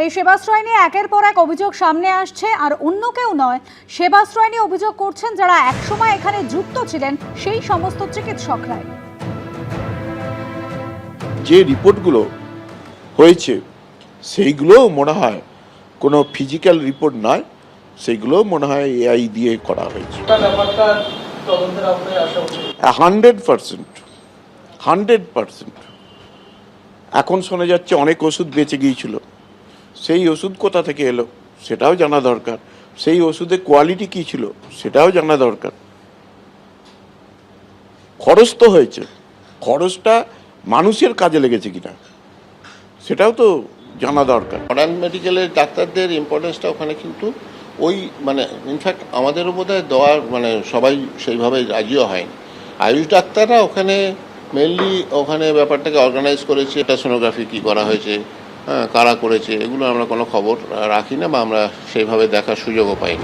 এই সেবাশ্রয় নিয়ে একের পর এক অভিযোগ সামনে আসছে, আর অন্য কেউ নয়, সেবাশ্রয় নিয়ে অভিযোগ করছেন যারা একসময় এখানে যুক্ত ছিলেন সেই সমস্ত চিকিৎসকরাই। যে রিপোর্টগুলো হয়েছে সেইগুলো মনে হয় কোনো ফিজিক্যাল রিপোর্ট নয়, সেইগুলো মনে হয় এআই দিয়ে করা হয়েছে। 100%। এখন শোনা যাচ্ছে অনেক ওষুধ বেঁচে গিয়েছিল, সেই ওষুধ কোথা থেকে এলো সেটাও জানা দরকার। সেই ওষুধের কোয়ালিটি কী ছিল সেটাও জানা দরকার। খরচ তো হয়েছে, খরচটা মানুষের কাজে লেগেছে কিনা সেটাও তো জানা দরকার। মডার্ন মেডিকেলের ডাক্তারদের ইম্পর্টেন্সটা ওখানে কিন্তু ওই ইনফ্যাক্ট আমাদেরও বোধহয় দেওয়ার সবাই সেইভাবে রাজিও হয়নি। আয়ুষ ডাক্তাররা ওখানে মেনলি ওখানে ব্যাপারটাকে অর্গানাইজ করেছে। এটা সোনোগ্রাফি কী করা হয়েছে, কারা করেছে, এগুলো আমরা কোনো খবর রাখি না বা আমরা সেইভাবে দেখার সুযোগও পাইনি।